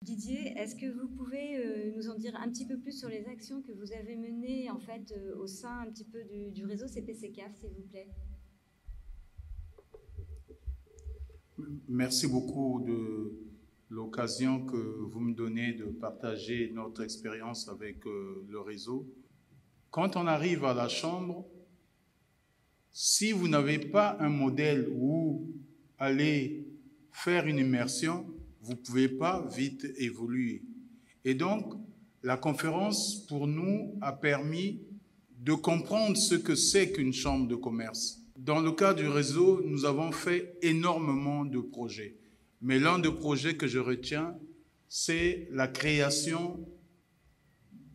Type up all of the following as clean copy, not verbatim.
Didier, est-ce que vous pouvez nous en dire un petit peu plus sur les actions que vous avez menées en fait au sein un petit peu du réseau CPCCAF, s'il vous plaît? Merci beaucoup de l'occasion que vous me donnez de partager notre expérience avec le réseau. Quand on arrive à la Chambre, si vous n'avez pas un modèle où aller faire une immersion, vous ne pouvez pas vite évoluer. Et donc, la conférence, pour nous, a permis de comprendre ce que c'est qu'une chambre de commerce. Dans le cas du réseau, nous avons fait énormément de projets. Mais l'un des projets que je retiens, c'est la création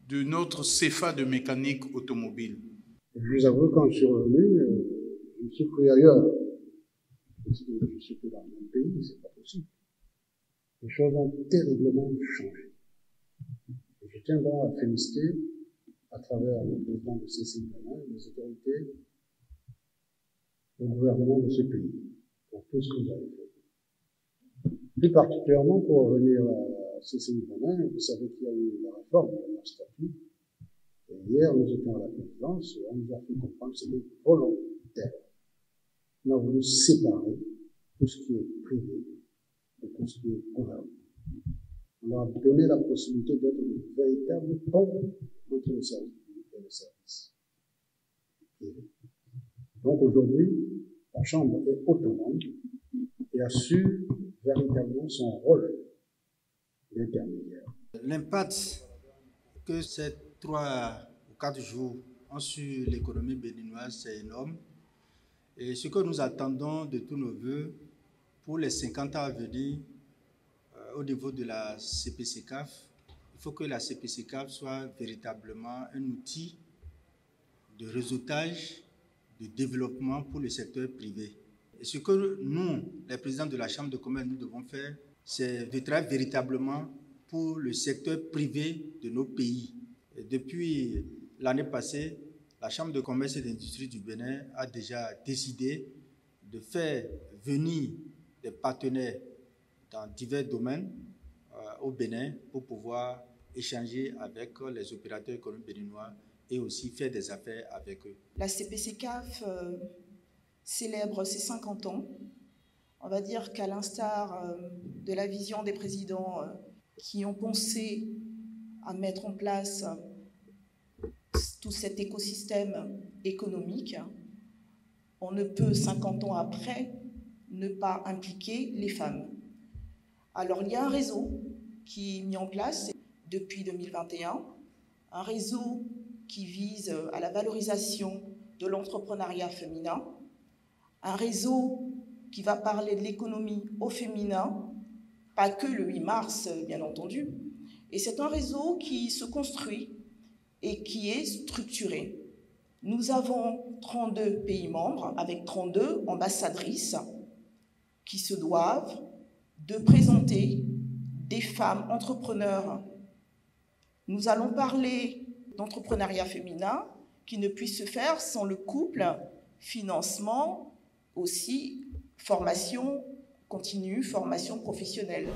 de notre CEFA de mécanique automobile. Je vous avoue, quand je suis revenu, je me suis pris ailleurs. Je suis plus dans le même pays, c'est pas possible. Les choses ont terriblement changé. Et je tiens donc à féliciter, à travers le président de Cécile Benin, les autorités, le gouvernement de ce pays, pour tout ce que vous avez fait. Plus particulièrement, pour revenir à Cécile Benin, vous savez qu'il y a eu la réforme de leur statut. Et hier, nous étions à la présidence et on nous a fait comprendre que c'était volontaire. On a voulu séparer tout ce qui est privé de tout ce qui est gouvernement. On leur a donné la possibilité d'être de véritables ponts entre le service public et le service privé. Donc aujourd'hui, la Chambre est autonome et assure véritablement son rôle d'intermédiaire. L'impact que ces 3 ou 4 jours ont sur l'économie béninoise, c'est énorme. Et ce que nous attendons de tous nos voeux pour les 50 ans à venir, au niveau de la CPCCAF, il faut que la CPCCAF soit véritablement un outil de réseautage, de développement pour le secteur privé. Et ce que nous, les présidents de la Chambre de commerce, nous devons faire, c'est de travailler véritablement pour le secteur privé de nos pays. Et depuis l'année passée, la Chambre de commerce et d'industrie du Bénin a déjà décidé de faire venir des partenaires dans divers domaines au Bénin pour pouvoir échanger avec les opérateurs économiques béninois et aussi faire des affaires avec eux. La CPCCAF célèbre ses 50 ans. On va dire qu'à l'instar de la vision des présidents qui ont pensé à mettre en place tout cet écosystème économique, on ne peut, 50 ans après, ne pas impliquer les femmes. Alors, il y a un réseau qui est mis en place depuis 2021, un réseau qui vise à la valorisation de l'entrepreneuriat féminin, un réseau qui va parler de l'économie au féminin, pas que le 8 mars, bien entendu. Et c'est un réseau qui se construit et qui est structuré. Nous avons 32 pays membres avec 32 ambassadrices qui se doivent de présenter des femmes entrepreneurs. Nous allons parler d'entrepreneuriat féminin qui ne puisse se faire sans le couple, financement, aussi formation continue, formation professionnelle.